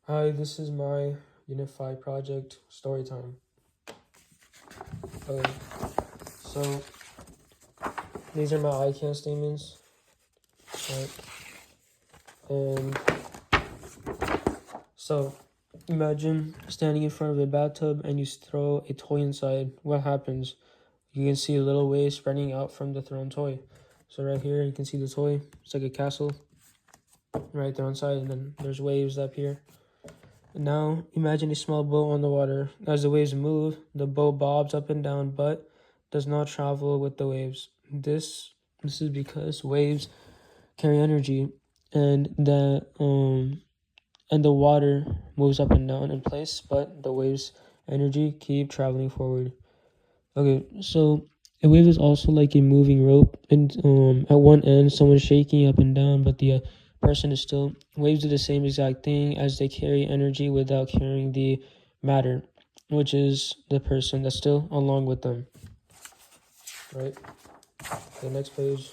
Hi, this is my Unit 5 project story time. Okay, so these are my ICANN statements, right? And so imagine standing in front of a bathtub and you throw a toy inside. What happens? You can see little waves spreading out from the thrown toy. So right here, you can see the toy. It's like a castle right there inside, and then there's waves up here. And now imagine a small boat on the water. As the waves move, the boat bobs up and down, but does not travel with the waves. This is because waves carry energy, and the water moves up and down in place, but the waves energy keep traveling forward. Okay, so a wave is also like a moving rope, and at one end, someone's shaking up and down, but the person is still. Waves do the same exact thing as they carry energy without carrying the matter, which is the person that's still along with them. Right. Okay, next page.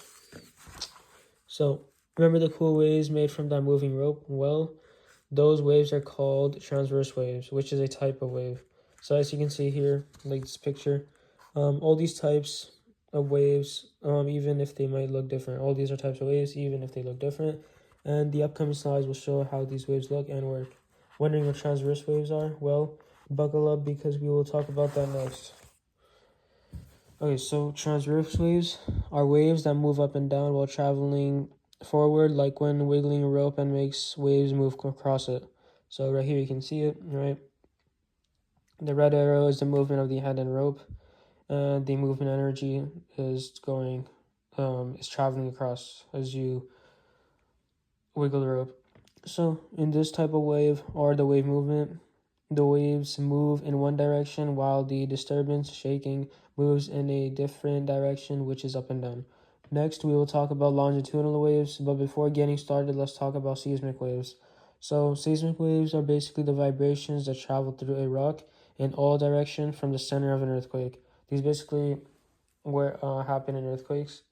So remember the cool waves made from that moving rope? Well, those waves are called transverse waves, which is a type of wave. So as you can see here, like this picture, all these types of waves, even if they might look different, all these are types of waves, even if they look different. And the upcoming slides will show how these waves look and work. Wondering what transverse waves are? Well, buckle up because we will talk about that next. Okay, so transverse waves are waves that move up and down while traveling forward, like when wiggling a rope and makes waves move across it. So right here you can see it, right? The red arrow is the movement of the hand and rope, and the movement energy is traveling across as you wiggle the rope. So in this type of wave, or the wave movement, the waves move in one direction while the disturbance, shaking, moves in a different direction, which is up and down. Next, we will talk about longitudinal waves, but before getting started, let's talk about seismic waves. So seismic waves are basically the vibrations that travel through a rock in all directions from the center of an earthquake. These basically happen in earthquakes.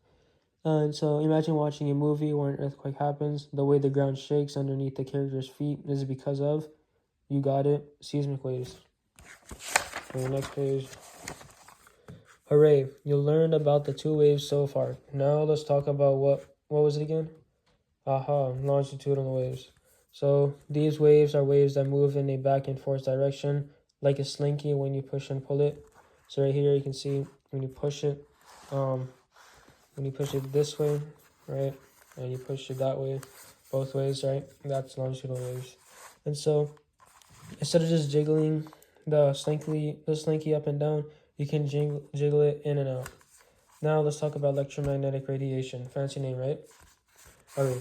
And so imagine watching a movie where an earthquake happens. The way the ground shakes underneath the character's feet is because of, you got it, seismic waves. On the next page. Hooray, you learned about the two waves so far. Now let's talk about what was it again? Aha, longitudinal waves. So these waves are waves that move in a back and forth direction, like a slinky when you push and pull it. So right here you can see when you push it, this way, right, and you push it that way, both ways, right? That's longitudinal waves. And so instead of just jiggling the slinky up and down, you can jiggle it in and out. Now let's talk about electromagnetic radiation. Fancy name, right? Okay.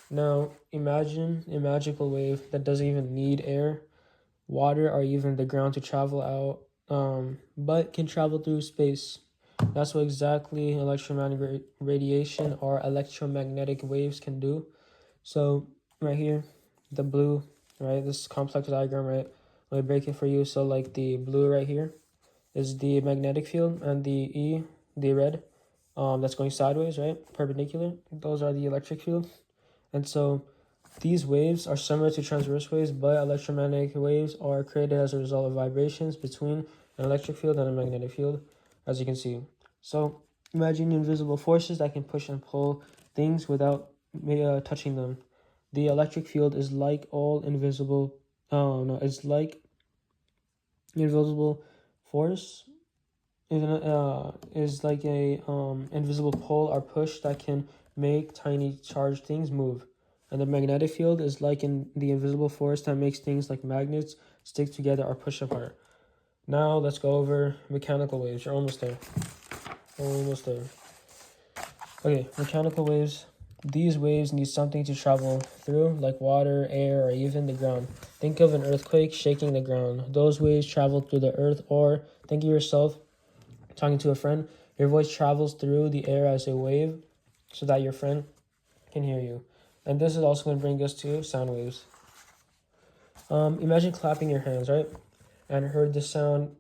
Now imagine a magical wave that doesn't even need air, water, or even the ground to travel out, but can travel through space. That's what exactly electromagnetic radiation or electromagnetic waves can do. So right here, the blue, right? This complex diagram, right? Let me break it for you. So like the blue right here is the magnetic field, and the red, that's going sideways, right? Perpendicular. Those are the electric field. And so these waves are similar to transverse waves, but electromagnetic waves are created as a result of vibrations between an electric field and a magnetic field, as you can see. So imagine invisible forces that can push and pull things without touching them. The electric field is like all invisible. Oh no, it's like invisible force is like a invisible pull or push that can make tiny charged things move. And the magnetic field is like in the invisible force that makes things like magnets stick together or push apart. Now let's go over mechanical waves. You're almost there. Almost there. Okay, mechanical waves. These waves need something to travel through, like water, air, or even the ground. Think of an earthquake shaking the ground. Those waves travel through the earth, or think of yourself talking to a friend. Your voice travels through the air as a wave so that your friend can hear you. And this is also going to bring us to sound waves. Imagine clapping your hands, right? And heard the sound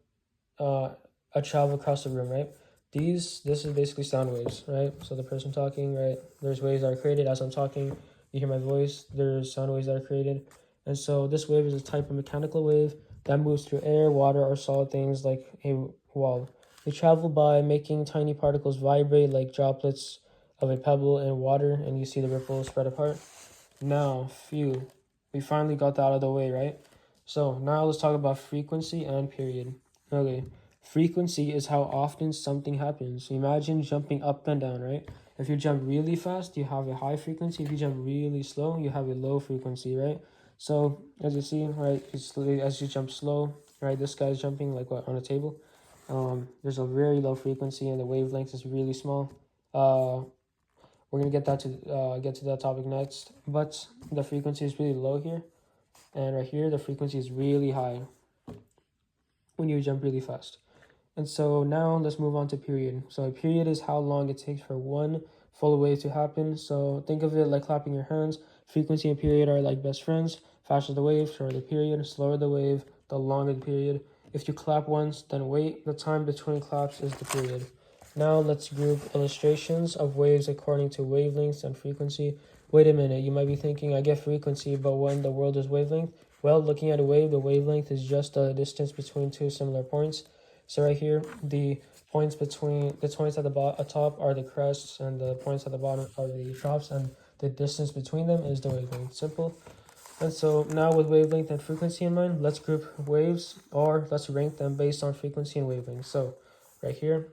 travel across the room, right? This is basically sound waves, right? So the person talking, right? There's waves that are created as I'm talking. You hear my voice. There's sound waves that are created. And so this wave is a type of mechanical wave that moves through air, water, or solid things like a wall. They travel by making tiny particles vibrate like droplets of a pebble in water, and you see the ripples spread apart. Now, phew, we finally got that out of the way, right? So now let's talk about frequency and period. Okay, frequency is how often something happens. Imagine jumping up and down, right? If you jump really fast, you have a high frequency. If you jump really slow, you have a low frequency, right? So as you see, right, as you jump slow, right, this guy's jumping like what on a table. There's a very low frequency and the wavelength is really small. We're gonna get to that topic next, but the frequency is really low here, and right here the frequency is really high when you jump really fast. And so now let's move on to period. So a period is how long it takes for one full wave to happen. So think of it like clapping your hands. Frequency and period are like best friends. Faster the wave, shorter the period, slower the wave, the longer the period. If you clap once, then wait. The time between claps is the period. Now let's group illustrations of waves according to wavelengths and frequency. Wait a minute, you might be thinking I get frequency, but when the world is wavelength? Well, looking at a wave, the wavelength is just the distance between two similar points. So right here, the points at the top are the crests, and the points at the bottom are the troughs, and the distance between them is the wavelength. Simple. And so now with wavelength and frequency in mind, let's group waves, or let's rank them based on frequency and wavelength. So right here,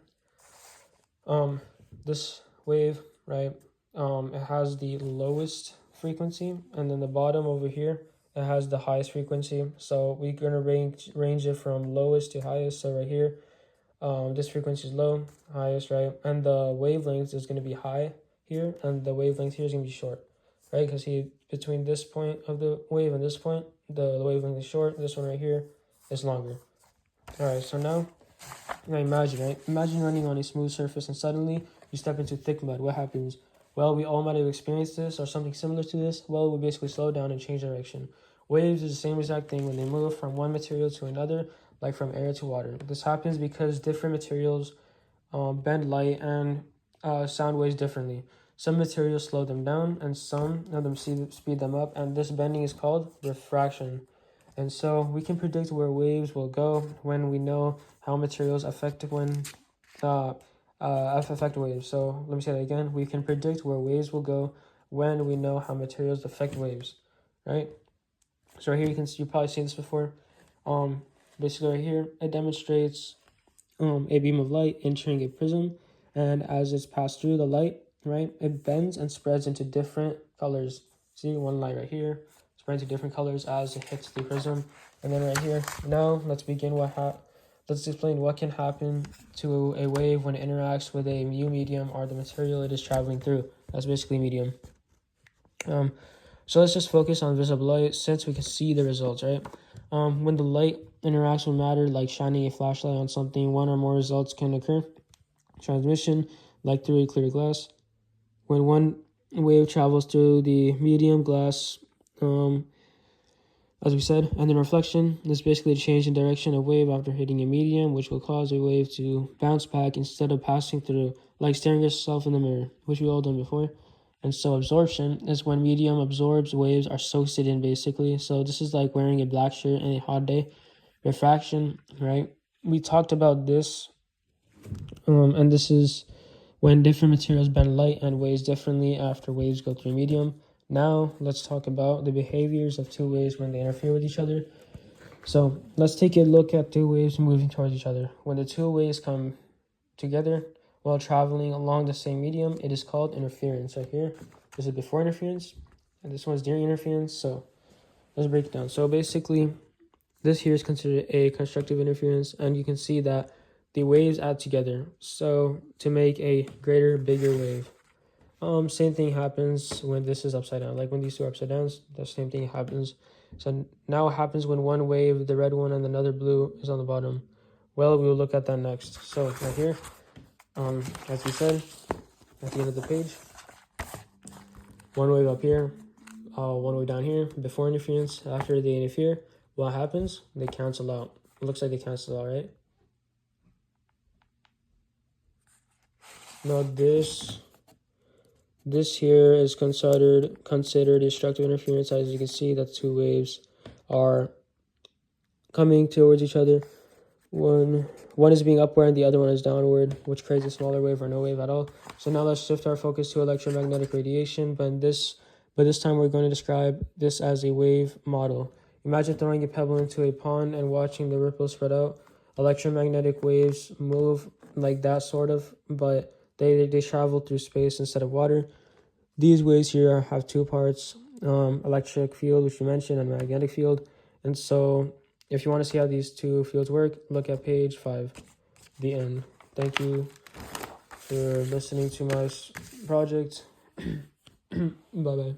this wave, right, it has the lowest frequency, and then the bottom over here, it has the highest frequency. So we're gonna range it from lowest to highest. So right here, this frequency is low, highest, right, and the wavelength is gonna be high here, and the wavelength here is gonna be short, right? Because between this point of the wave and this point, the wavelength is short. This one right here is longer. All right, so now imagine, right? Imagine running on a smooth surface and suddenly you step into thick mud. What happens? Well, we all might have experienced this or something similar to this. Well, we basically slow down and change direction. Waves is the same exact thing when they move from one material to another, like from air to water. This happens because different materials bend light and sound waves differently. Some materials slow them down and some of them speed them up, and this bending is called refraction. And so we can predict where waves will go when we know how materials affect waves. So let me say that again. We can predict where waves will go when we know how materials affect waves, right? So right here you've probably seen this before. Basically right here it demonstrates a beam of light entering a prism, and as it's passed through the light, right, it bends and spreads into different colors. See, one light right here spreads into different colors as it hits the prism. And then right here, now let's begin let's explain what can happen to a wave when it interacts with a medium or the material it is traveling through. That's basically medium. So let's just focus on visible light since we can see the results, right? When the light interacts with matter, like shining a flashlight on something, one or more results can occur. Transmission, like through a clear glass. When one wave travels through the medium glass, as we said, and then reflection is basically a change in direction of wave after hitting a medium, which will cause a wave to bounce back instead of passing through, like staring yourself in the mirror, which we all done before. And so absorption is when medium absorbs waves are soaked it in, basically. So this is like wearing a black shirt in a hot day. Refraction, right? We talked about this, and this is when different materials bend light and waves differently after waves go through a medium. Now let's talk about the behaviors of two waves when they interfere with each other. So let's take a look at two waves moving towards each other. When the two waves come together while traveling along the same medium, it is called interference. Right here, this is before interference, and this one's during interference. So let's break it down. So basically, this here is considered a constructive interference, and you can see that the waves add together so to make a greater, bigger wave. Same thing happens when this is upside down. Like when these two are upside down, the same thing happens. So now what happens when one wave, the red one and another blue, is on the bottom? Well, we will look at that next. So right here, as we said, at the end of the page, one wave up here, one wave down here, before interference. After they interfere, what happens? They cancel out. It looks like they cancel out, right? Now this This here is considered destructive interference. As you can see, that two waves are coming towards each other. One is being upward and the other one is downward, which creates a smaller wave or no wave at all. So now let's shift our focus to electromagnetic radiation, but this time we're going to describe this as a wave model. Imagine throwing a pebble into a pond and watching the ripples spread out. Electromagnetic waves move like that sort of, but they travel through space instead of water. These waves here have two parts, electric field, which we mentioned, and magnetic field. And so if you want to see how these two fields work, look at page 5, the end. Thank you for listening to my project. Bye-bye.